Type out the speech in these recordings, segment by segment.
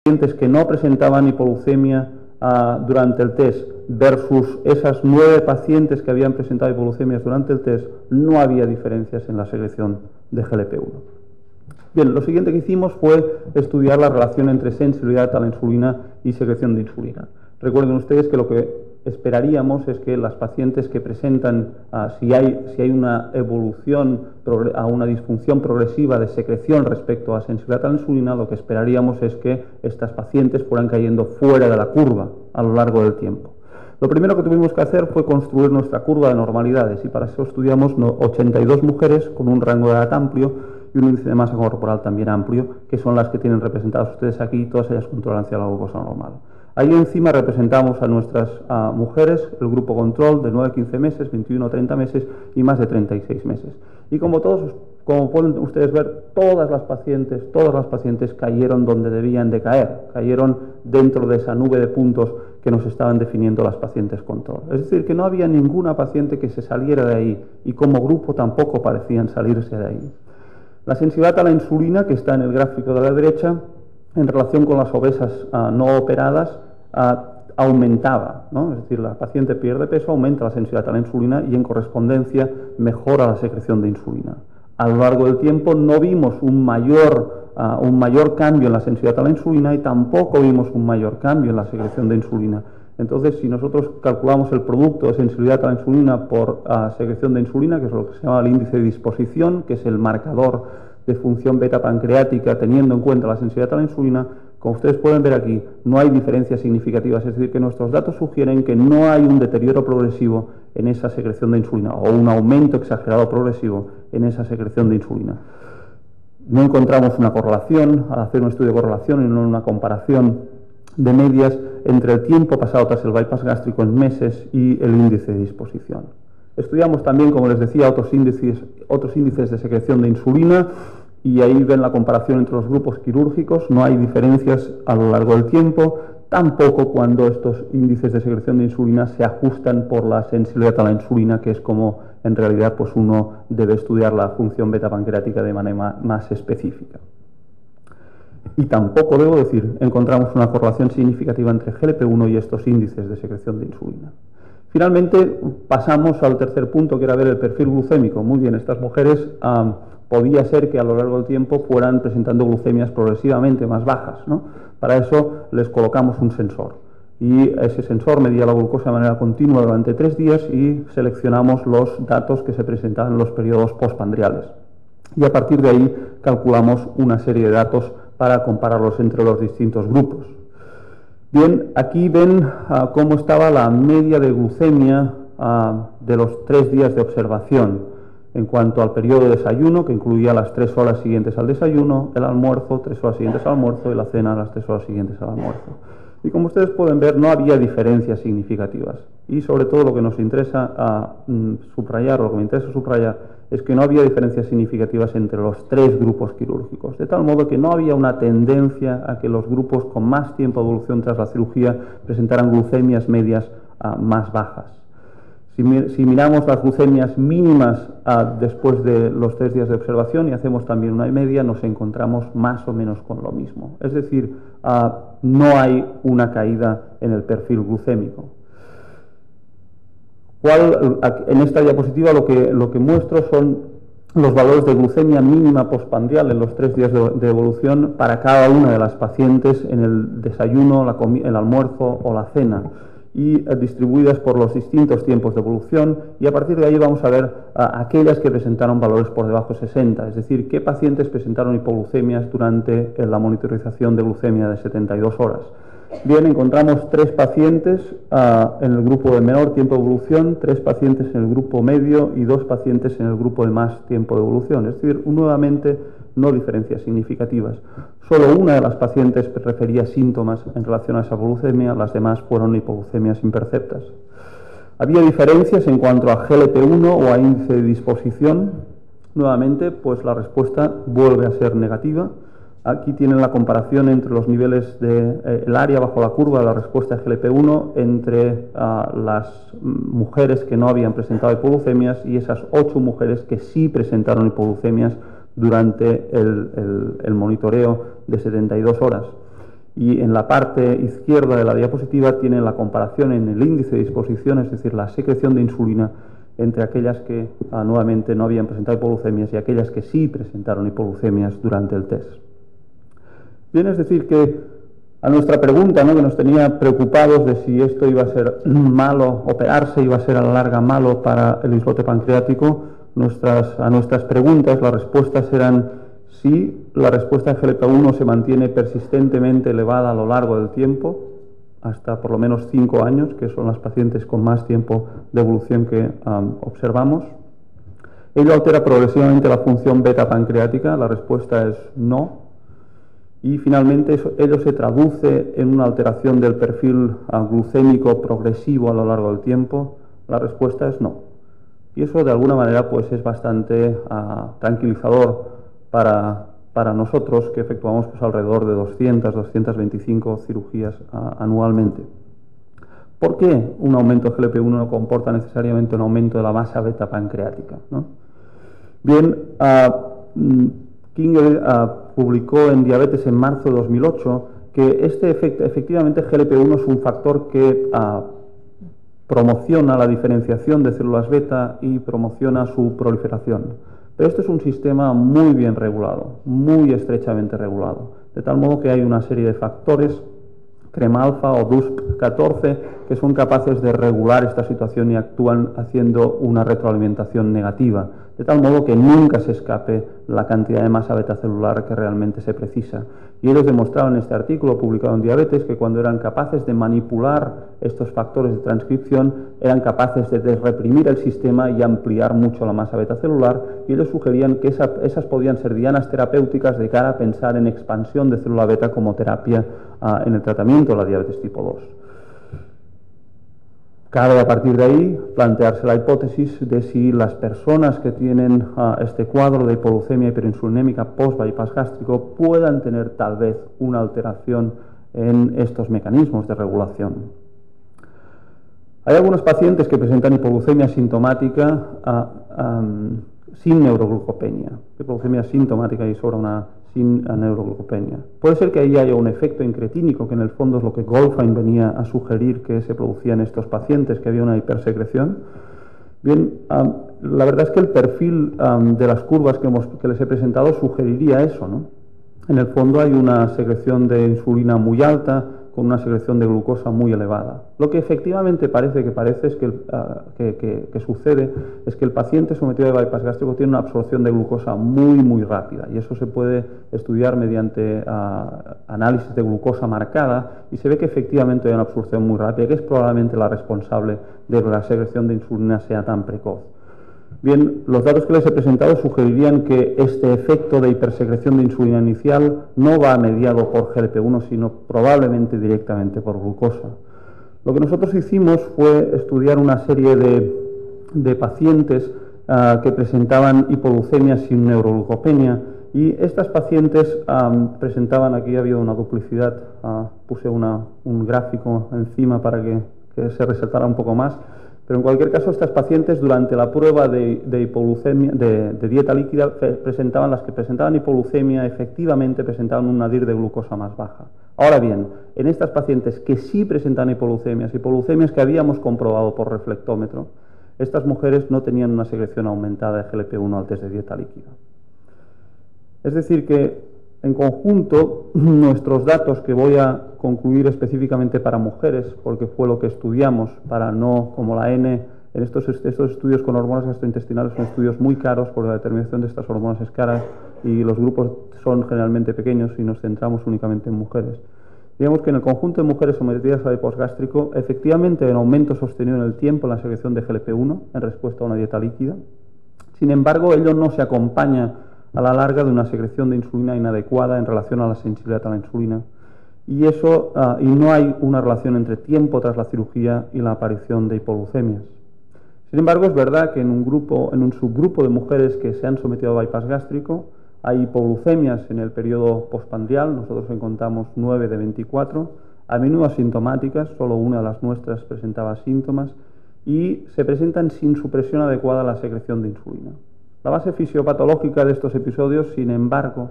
pacientes que no presentaban hipoglucemia durante el test versus esas 9 pacientes que habían presentado hipoglucemias durante el test, no había diferencias en la secreción de GLP-1. Bien, lo siguiente que hicimos fue estudiar la relación entre sensibilidad a la insulina y secreción de insulina. Recuerden ustedes que lo que esperaríamos es que las pacientes que presentan, si hay una evolución a una disfunción progresiva de secreción respecto a sensibilidad a la insulina, lo que esperaríamos es que estas pacientes fueran cayendo fuera de la curva a lo largo del tiempo. Lo primero que tuvimos que hacer fue construir nuestra curva de normalidades y para eso estudiamos 82 mujeres con un rango de edad amplio y un índice de masa corporal también amplio, que son las que tienen representadas ustedes aquí, todas ellas con tolerancia a la glucosa normal. Ahí encima representamos a nuestras mujeres, el grupo control de 9 a 15 meses, 21 a 30 meses y más de 36 meses. Y como pueden ustedes ver, todas las pacientes cayeron donde debían de caer, cayeron dentro de esa nube de puntos que nos estaban definiendo las pacientes control. Es decir, que no había ninguna paciente que se saliera de ahí y como grupo tampoco parecían salirse de ahí. La sensibilidad a la insulina, que está en el gráfico de la derecha, en relación con las obesas no operadas, aumentaba, ¿no? Es decir, la paciente pierde peso, aumenta la sensibilidad a la insulina y en correspondencia mejora la secreción de insulina. A lo largo del tiempo no vimos un mayor cambio en la sensibilidad a la insulina y tampoco vimos un mayor cambio en la secreción de insulina. Entonces, si nosotros calculamos el producto de sensibilidad a la insulina por secreción de insulina, que es lo que se llama el índice de disposición, que es el marcador de función beta pancreática teniendo en cuenta la sensibilidad a la insulina, como ustedes pueden ver aquí, no hay diferencias significativas, es decir, que nuestros datos sugieren que no hay un deterioro progresivo en esa secreción de insulina o un aumento exagerado progresivo en esa secreción de insulina. No encontramos una correlación, al hacer un estudio de correlación y no una comparación de medias entre el tiempo pasado tras el bypass gástrico en meses y el índice de disposición. Estudiamos también, como les decía, otros índices de secreción de insulina y ahí ven la comparación entre los grupos quirúrgicos. No hay diferencias a lo largo del tiempo, tampoco cuando estos índices de secreción de insulina se ajustan por la sensibilidad a la insulina, que es como en realidad pues uno debe estudiar la función beta pancreática de manera más específica. Y tampoco, debo decir, encontramos una correlación significativa entre GLP-1 y estos índices de secreción de insulina. Finalmente, pasamos al tercer punto, que era ver el perfil glucémico. Muy bien, estas mujeres podía ser que a lo largo del tiempo fueran presentando glucemias progresivamente más bajas, ¿no? Para eso les colocamos un sensor. Y ese sensor medía la glucosa de manera continua durante 3 días y seleccionamos los datos que se presentaban en los periodos postpandriales. Y a partir de ahí calculamos una serie de datos para compararlos entre los distintos grupos. Bien, aquí ven cómo estaba la media de glucemia de los 3 días de observación en cuanto al periodo de desayuno, que incluía las 3 horas siguientes al desayuno, el almuerzo, 3 horas siguientes al almuerzo y la cena, las 3 horas siguientes al almuerzo. Y como ustedes pueden ver, no había diferencias significativas. Y sobre todo lo que nos interesa subrayar, o lo que me interesa subrayar, es que no había diferencias significativas entre los 3 grupos quirúrgicos, de tal modo que no había una tendencia a que los grupos con más tiempo de evolución tras la cirugía presentaran glucemias medias más bajas. Si miramos las glucemias mínimas después de los 3 días de observación y hacemos también una media, nos encontramos más o menos con lo mismo. Es decir, no hay una caída en el perfil glucémico. En esta diapositiva lo que muestro son los valores de glucemia mínima postprandial en los 3 días de evolución para cada una de las pacientes en el desayuno, el almuerzo o la cena, y distribuidas por los distintos tiempos de evolución, y a partir de ahí vamos a ver aquellas que presentaron valores por debajo de 60, es decir, qué pacientes presentaron hipoglucemias durante la monitorización de glucemia de 72 horas. Bien, encontramos 3 pacientes en el grupo de menor tiempo de evolución, 3 pacientes en el grupo medio y 2 pacientes en el grupo de más tiempo de evolución, es decir, nuevamente no diferencias significativas. Solo una de las pacientes refería síntomas en relación a esa glucemia, las demás fueron hipoglucemias imperceptas. Había diferencias en cuanto a GLP-1 o a índice de disposición. Nuevamente, pues la respuesta vuelve a ser negativa. Aquí tienen la comparación entre los niveles del área bajo la curva de la respuesta de GLP-1 entre las mujeres que no habían presentado hipoglucemias y esas 8 mujeres que sí presentaron hipoglucemias durante el monitoreo de 72 horas. Y en la parte izquierda de la diapositiva tienen la comparación en el índice de disposición, es decir, la secreción de insulina entre aquellas que nuevamente no habían presentado hipoglucemias y aquellas que sí presentaron hipoglucemias durante el test. Bien, es decir que a nuestra pregunta, ¿no?, que nos tenía preocupados de si esto iba a ser malo, operarse iba a ser a la larga malo para el islote pancreático, a nuestras preguntas las respuestas eran sí, la respuesta de GLP-1 se mantiene persistentemente elevada a lo largo del tiempo, hasta por lo menos 5 años, que son las pacientes con más tiempo de evolución que observamos. Ello altera progresivamente la función beta pancreática, la respuesta es no. Y finalmente ello se traduce en una alteración del perfil glucémico progresivo a lo largo del tiempo, la respuesta es no. Y eso de alguna manera pues es bastante tranquilizador para nosotros, que efectuamos pues alrededor de 200-225 cirugías anualmente. ¿Por qué un aumento de GLP-1 no comporta necesariamente un aumento de la masa beta pancreática, ¿no? Bien, Kinger publicó en Diabetes en marzo de 2008 que efectivamente GLP-1 es un factor que promociona la diferenciación de células beta y promociona su proliferación. Pero este es un sistema muy bien regulado, muy estrechamente regulado, de tal modo que hay una serie de factores, CREM-alfa o DUSP14, que son capaces de regular esta situación y actúan haciendo una retroalimentación negativa, de tal modo que nunca se escape la cantidad de masa beta celular que realmente se precisa. Y ellos demostraron en este artículo publicado en Diabetes que cuando eran capaces de manipular estos factores de transcripción, eran capaces de reprimir el sistema y ampliar mucho la masa beta celular, y ellos sugerían que esas podían ser dianas terapéuticas de cara a pensar en expansión de célula beta como terapia en el tratamiento de la diabetes tipo 2. Cabe a partir de ahí plantearse la hipótesis de si las personas que tienen este cuadro de hipoglucemia hiperinsulinémica post-bypass gástrico puedan tener tal vez una alteración en estos mecanismos de regulación. Hay algunos pacientes que presentan hipoglucemia sintomática sin neuroglucopenia, hipoglucemia sintomática y sin neuroglucopenia. Puede ser que ahí haya un efecto incretínico, que en el fondo es lo que Goldfein venía a sugerir que se producía en estos pacientes, que había una hipersecreción. Bien, la verdad es que el perfil de las curvas que les he presentado sugeriría eso, ¿no? En el fondo hay una secreción de insulina muy alta, con una secreción de glucosa muy elevada. Lo que efectivamente es que sucede es que el paciente sometido a bypass gástrico tiene una absorción de glucosa muy rápida, y eso se puede estudiar mediante análisis de glucosa marcada, y se ve que efectivamente hay una absorción muy rápida, que es probablemente la responsable de que la secreción de insulina sea tan precoz. Bien, los datos que les he presentado sugerirían que este efecto de hipersecreción de insulina inicial no va mediado por GLP-1, sino probablemente directamente por glucosa. Lo que nosotros hicimos fue estudiar una serie de pacientes que presentaban hipoglucemia sin neuroglucopenia, y estas pacientes presentaban, aquí ha habido una duplicidad, puse un gráfico encima para que se resaltara un poco más. Pero en cualquier caso, estas pacientes durante la prueba de hipoglucemia, de dieta líquida, las que presentaban hipoglucemia efectivamente presentaban un nadir de glucosa más baja. Ahora bien, en estas pacientes que sí presentan hipoglucemias que habíamos comprobado por reflectómetro, estas mujeres no tenían una secreción aumentada de GLP-1 al test de dieta líquida. Es decir que, en conjunto, nuestros datos, que voy a concluir específicamente para mujeres, porque fue lo que estudiamos, para no, como la N, en estos estudios con hormonas gastrointestinales son estudios muy caros, porque la determinación de estas hormonas es cara y los grupos son generalmente pequeños y nos centramos únicamente en mujeres. Digamos que en el conjunto de mujeres sometidas a bypass gástrico, efectivamente hay un aumento sostenido en el tiempo en la secreción de GLP-1 en respuesta a una dieta líquida. Sin embargo, ello no se acompaña a la larga de una secreción de insulina inadecuada en relación a la sensibilidad a la insulina, y no hay una relación entre tiempo tras la cirugía y la aparición de hipoglucemias. Sin embargo, es verdad que en un subgrupo de mujeres que se han sometido a bypass gástrico hay hipoglucemias en el periodo postprandial. Nosotros encontramos 9 de 24, a menudo asintomáticas, solo una de las nuestras presentaba síntomas, y se presentan sin supresión adecuada a la secreción de insulina. La base fisiopatológica de estos episodios, sin embargo,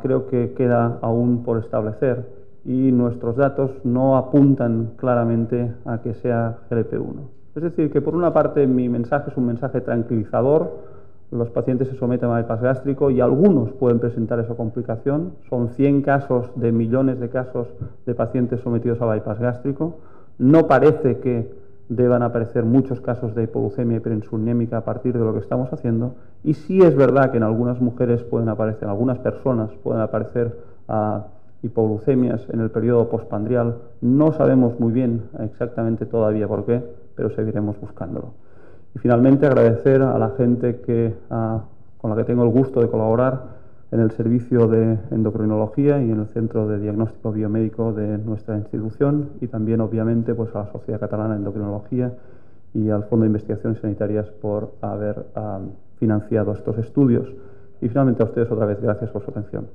creo que queda aún por establecer, y nuestros datos no apuntan claramente a que sea GLP-1. Es decir, que por una parte mi mensaje es un mensaje tranquilizador. Los pacientes se someten a bypass gástrico y algunos pueden presentar esa complicación. Son 100 casos de millones de casos de pacientes sometidos a bypass gástrico. No parece que deban aparecer muchos casos de hipoglucemia hiperinsulinémica a partir de lo que estamos haciendo. Y sí es verdad que en algunas mujeres pueden aparecer, en algunas personas pueden aparecer hipoglucemias en el periodo postprandial. No sabemos muy bien exactamente todavía por qué, pero seguiremos buscándolo. Y finalmente agradecer a la gente con la que tengo el gusto de colaborar en el servicio de endocrinología y en el centro de diagnóstico biomédico de nuestra institución, y también obviamente pues a la Sociedad Catalana de Endocrinología y al Fondo de Investigaciones Sanitarias por haber financiado estos estudios. Y finalmente a ustedes otra vez gracias por su atención.